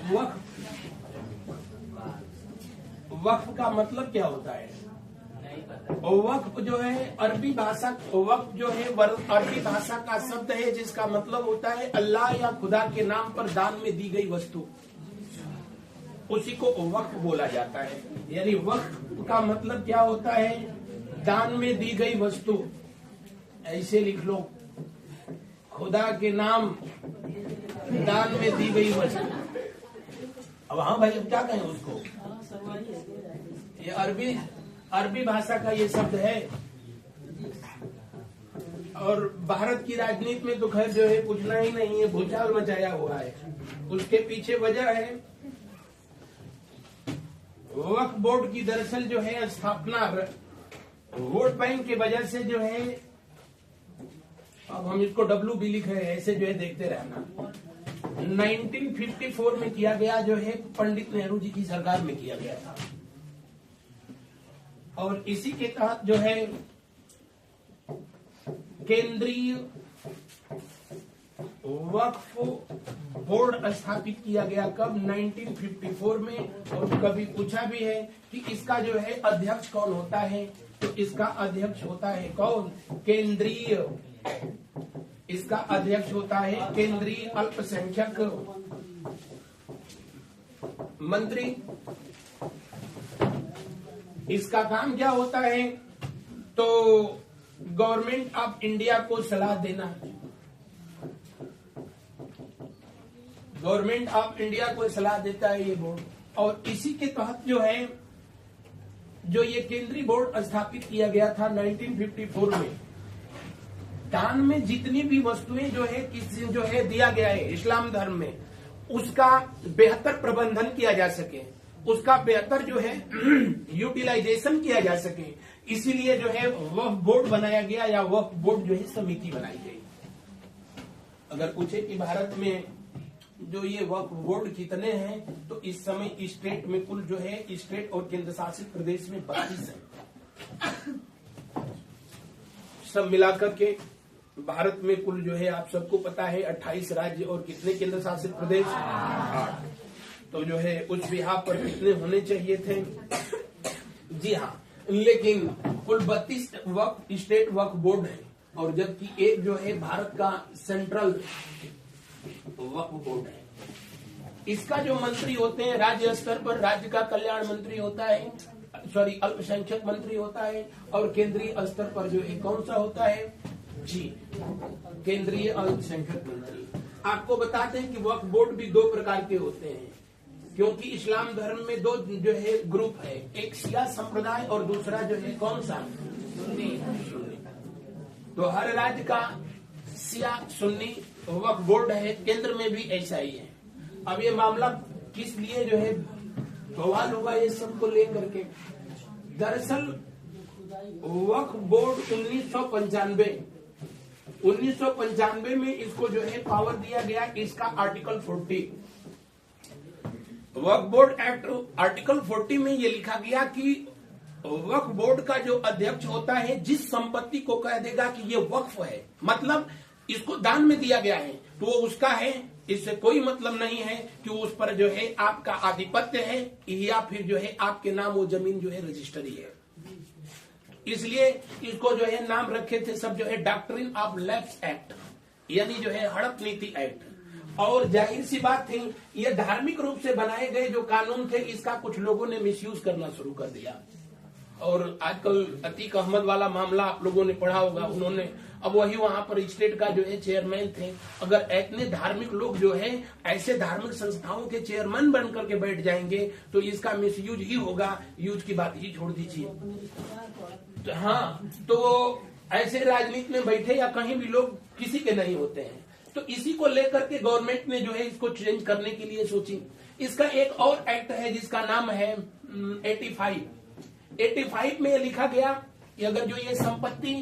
वक्फ वक्फ का मतलब क्या होता है? वक्फ जो है अरबी भाषा, वक्फ जो है अरबी भाषा का शब्द है जिसका मतलब होता है अल्लाह या खुदा के नाम पर दान में दी गई वस्तु, उसी को वक्फ बोला जाता है। यानी वक्फ का मतलब क्या होता है? दान में दी गई वस्तु। ऐसे लिख लो, खुदा के नाम दान में दी गई वस्तु। अब हाँ भाई, अब क्या कहें उसको? ये अरबी भाषा का ये शब्द है। और भारत की राजनीति में तो खैर जो है पूछना ही नहीं है, भूचाल मचाया हुआ है। उसके पीछे वजह है वक्फ बोर्ड की दरअसल जो है स्थापना वोट बैंक के वजह से जो है, अब हम इसको डब्ल्यू भी लिख रहे हैं, ऐसे जो है देखते रहना। 1954 में किया गया जो है, पंडित नेहरू जी की सरकार में किया गया था। और इसी के तहत जो है केंद्रीय वक्फ बोर्ड स्थापित किया गया। कब? 1954 में। और कभी पूछा भी है कि इसका जो है अध्यक्ष कौन होता है, तो इसका अध्यक्ष होता है कौन? केंद्रीय, इसका अध्यक्ष होता है केंद्रीय अल्पसंख्यक मंत्री। इसका काम क्या होता है? तो गवर्नमेंट ऑफ इंडिया को सलाह देना, गवर्नमेंट ऑफ इंडिया को सलाह देता है ये बोर्ड। और इसी के तहत जो है, जो ये केंद्रीय बोर्ड स्थापित किया गया था 1954 में, दान में जितनी भी वस्तुएं जो है किसी जो है दिया गया है इस्लाम धर्म में, उसका बेहतर प्रबंधन किया जा सके, उसका बेहतर जो है यूटिलाइजेशन किया जा सके, इसीलिए जो है वक्फ बोर्ड बनाया गया, या वक्फ बोर्ड जो है समिति बनाई गई। अगर पूछे कि भारत में जो ये वक्फ बोर्ड कितने हैं, तो इस समय स्टेट में कुल जो है, स्टेट और केंद्र शासित प्रदेश में 32 है। सब मिलाकर के भारत में कुल जो है, आप सबको पता है 28 राज्य और कितने केंद्र शासित प्रदेश? 8। तो जो है उस बिहार पर कितने होने चाहिए थे? जी हाँ, लेकिन कुल 32 वक्फ स्टेट वक्फ बोर्ड है, और जबकि एक जो है भारत का सेंट्रल वक्फ बोर्ड है। इसका जो मंत्री होते हैं राज्य स्तर पर, राज्य का कल्याण मंत्री होता है, सॉरी अल्पसंख्यक मंत्री होता है, और केंद्रीय स्तर पर जो है कौन सा होता है? जी, केंद्रीय अल्पसंख्यक मंत्री। आपको बताते हैं कि वक्फ बोर्ड भी 2 प्रकार के होते हैं, क्योंकि इस्लाम धर्म में 2 जो है ग्रुप है, एक शिया संप्रदाय और दूसरा जो है कौन सा? सुन्नी। तो हर राज्य का शिया सुन्नी वक्फ बोर्ड है, केंद्र में भी ऐसा ही है। अब ये मामला किस लिए जो है बवाल हुआ, ये सबको लेकर के? दरअसल वक्फ बोर्ड 1995 में इसको जो है पावर दिया गया, इसका आर्टिकल 40 वक्फ बोर्ड एक्ट आर्टिकल 40 में ये लिखा गया कि वक्फ बोर्ड का जो अध्यक्ष होता है, जिस संपत्ति को कह देगा कि ये वक्फ है, मतलब इसको दान में दिया गया है, तो वो उसका है, इससे कोई मतलब नहीं है कि उस पर जो है आपका आधिपत्य है, या फिर जो है आपके नाम वो जमीन जो है रजिस्ट्री है। इसलिए इसको जो है नाम रखे थे सब जो है डॉक्ट्रिन ऑफ लैप्स एक्ट, यानी जो है हड़प नीति एक्ट। और जाहिर सी बात थी, ये धार्मिक रूप से बनाए गए जो कानून थे, इसका कुछ लोगों ने मिसयूज करना शुरू कर दिया। और आजकल अतीक अहमद वाला मामला आप लोगों ने पढ़ा होगा, उन्होंने, अब वही वहां पर स्टेट का जो है चेयरमैन थे। अगर इतने धार्मिक लोग जो है ऐसे धार्मिक संस्थाओं के चेयरमैन बन करके बैठ जाएंगे, तो इसका मिसयूज ही होगा, यूज की बात ही छोड़ दीजिए। तो हाँ, तो ऐसे राजनीति में बैठे या कहीं भी लोग किसी के नहीं होते हैं। तो इसी को लेकर के गवर्नमेंट ने जो है इसको चेंज करने के लिए सोची। इसका एक और एक्ट है जिसका नाम है 85 में लिखा गया कि अगर जो ये संपत्ति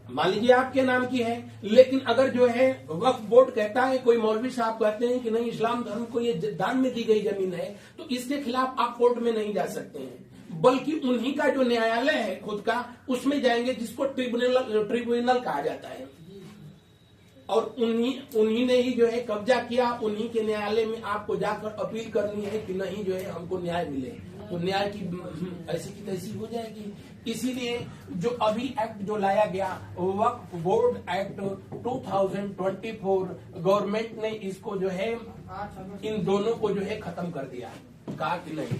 मान लीजिए आपके नाम की है, लेकिन अगर जो है वक्फ बोर्ड कहता है, कोई मौलवी साहब कहते हैं कि नहीं इस्लाम धर्म को ये दान में दी गई जमीन है, तो इसके खिलाफ आप कोर्ट में नहीं जा सकते हैं, बल्कि उन्हीं का जो न्यायालय है खुद का, उसमें जाएंगे, जिसको ट्रिब्यूनल कहा जाता है। और उन्हीं ने ही जो है कब्जा किया। उन्हीं के न्यायालय में आपको जाकर अपील करनी है कि नहीं जो है हमको न्याय मिले, तो न्याय की ऐसी की तैसी हो जाएगी। इसीलिए जो अभी एक्ट जो लाया गया वक्फ बोर्ड एक्ट 2024, गवर्नमेंट ने इसको जो है इन दोनों को जो है खत्म कर दिया। कहा कि नहीं,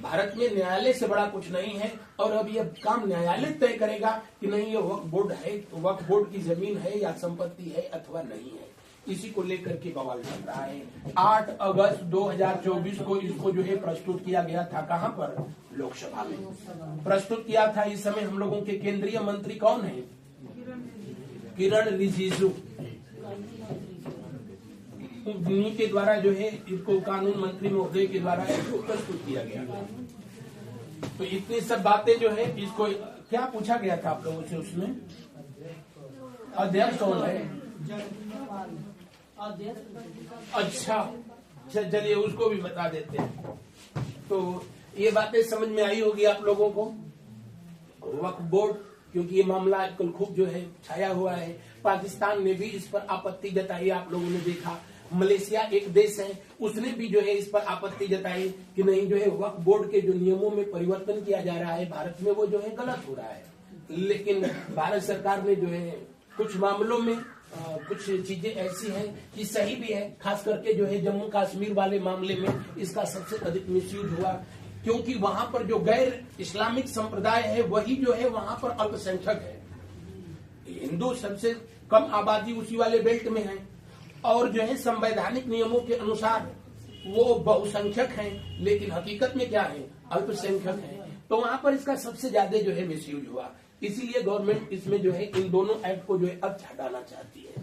भारत में न्यायालय से बड़ा कुछ नहीं है और अब ये काम न्यायालय तय करेगा कि नहीं ये वक्फ बोर्ड है, तो वक्फ बोर्ड की जमीन है या संपत्ति है अथवा नहीं है। इसी को लेकर के बवाल चल रहा है। 8 अगस्त 2024 को इसको जो है प्रस्तुत किया गया था। कहां पर? लोकसभा में प्रस्तुत किया था। इस समय हम लोगों के केंद्रीय मंत्री कौन है? किरण रिजिजू। उन्हीं के द्वारा जो है इसको कानून मंत्री महोदय के द्वारा इसको प्रस्तुत किया गया। तो इतनी सब बातें जो है इसको क्या पूछा गया था आप लोगों से? उसमें अध्यक्ष कौन है? अच्छा, चलिए उसको भी बता देते हैं। तो ये बातें समझ में आई होगी आप लोगों को। वक्फ बोर्ड, क्योंकि ये मामला आजकल खूब जो है छाया हुआ है। पाकिस्तान ने भी इस पर आपत्ति जताई, आप लोगों ने देखा। मलेशिया एक देश है, उसने भी जो है इस पर आपत्ति जताई कि नहीं जो है वक्फ बोर्ड के जो नियमों में परिवर्तन किया जा रहा है भारत में, वो जो है गलत हो रहा है। लेकिन भारत सरकार ने जो है कुछ मामलों में कुछ चीजें ऐसी हैं कि सही भी है। खास करके जो है जम्मू कश्मीर वाले मामले में इसका सबसे अधिक मिसयूज हुआ, क्योंकि वहां पर जो गैर इस्लामिक संप्रदाय है वही जो है वहां पर अल्पसंख्यक है। हिंदू सबसे कम आबादी उसी वाले बेल्ट में है और जो है संवैधानिक नियमों के अनुसार वो बहुसंख्यक हैं, लेकिन हकीकत में क्या है? अल्पसंख्यक है। तो वहां पर इसका सबसे ज्यादा जो है मिसयूज हुआ। इसीलिए गवर्नमेंट इसमें जो है इन दोनों एक्ट को जो है अब हटाना चाहती है।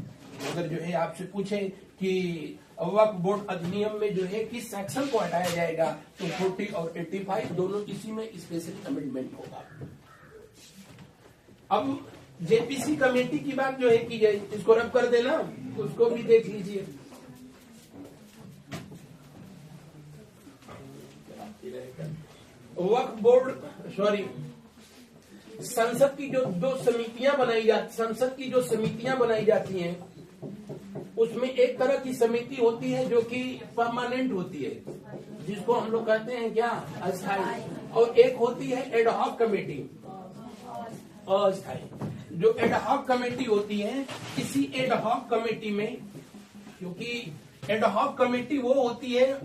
अगर जो है आपसे पूछे कि वक्फ बोर्ड अधिनियम में जो है किस सेक्शन को हटाया जाएगा, तो 40 और 85 दोनों इसी में स्पेशल अमेंडमेंट होगा। अब जेपीसी कमेटी की बात जो है की जाए, इसको रब कर देना, उसको भी देख लीजिए। वक्फ बोर्ड संसद की जो संसद की जो समितियां बनाई जाती हैं, उसमें एक तरह की समिति होती है जो कि परमानेंट होती है, जिसको हम लोग कहते हैं क्या? अस्थायी। और एक होती है एडहॉक कमेटी, अस्थायी। जो एडहॉक कमेटी होती है, इसी एडहॉक कमेटी में, क्योंकि एडहॉक कमेटी वो होती है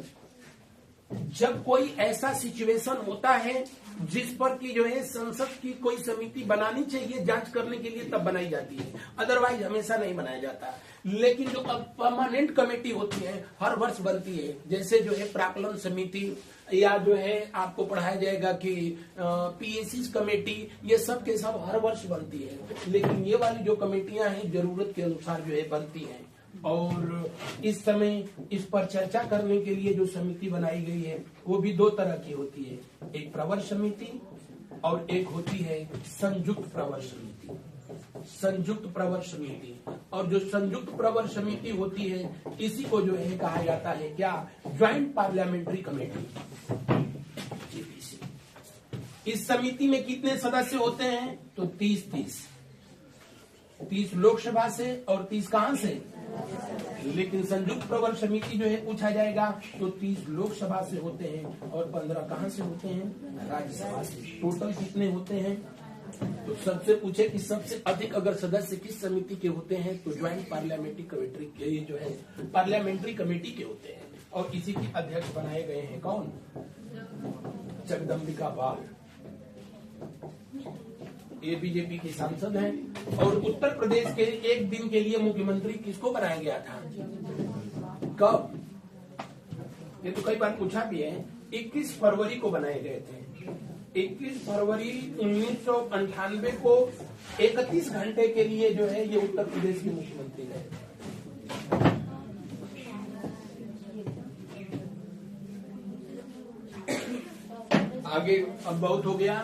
जब कोई ऐसा सिचुएशन होता है जिस पर की जो है संसद की कोई समिति बनानी चाहिए जांच करने के लिए, तब बनाई जाती है। अदरवाइज हमेशा नहीं बनाया जाता। लेकिन जो अब परमानेंट कमेटी होती है हर वर्ष बनती है, जैसे जो है प्राक्कलन समिति, या जो है आपको पढ़ाया जाएगा कि पीएसी कमेटी, ये सब के सब हर वर्ष बनती है। लेकिन ये वाली जो कमेटियां हैं जरूरत के अनुसार जो है बनती हैं। और इस समय इस पर चर्चा करने के लिए जो समिति बनाई गई है वो भी दो तरह की होती है, एक प्रवर समिति और एक होती है संयुक्त प्रवर समिति। संयुक्त प्रवर समिति, और जो संयुक्त प्रवर समिति होती है इसी को जो है कहा जाता है क्या? Joint parliamentary committee, JPC. इस समिति में कितने सदस्य होते हैं? तो 30 लोकसभा से और 30 कहां से? लेकिन संयुक्त प्रवर समिति जो है पूछा जाएगा तो 30 लोकसभा से होते हैं और 15 कहां से होते हैं? राज्यसभा से। टोटल कितने होते हैं? तो सबसे पूछे कि सबसे अधिक अगर सदस्य किस समिति के होते हैं, तो ज्वाइंट पार्लियामेंट्री कमेटी के जो है पार्लियामेंट्री कमेटी के होते हैं। और इसी के अध्यक्ष बनाए गए हैं कौन? जगदम्बिका पाल। ये बीजेपी के सांसद हैं। और उत्तर प्रदेश के एक दिन के लिए मुख्यमंत्री किसको बनाया गया था? कब? ये तो कई बार पूछा भी है। 21 फरवरी को बनाए गए थे। 21 फरवरी 1998 को 31 घंटे के लिए जो है ये उत्तर प्रदेश के मुख्यमंत्री रहे। आगे अब बहुत हो गया।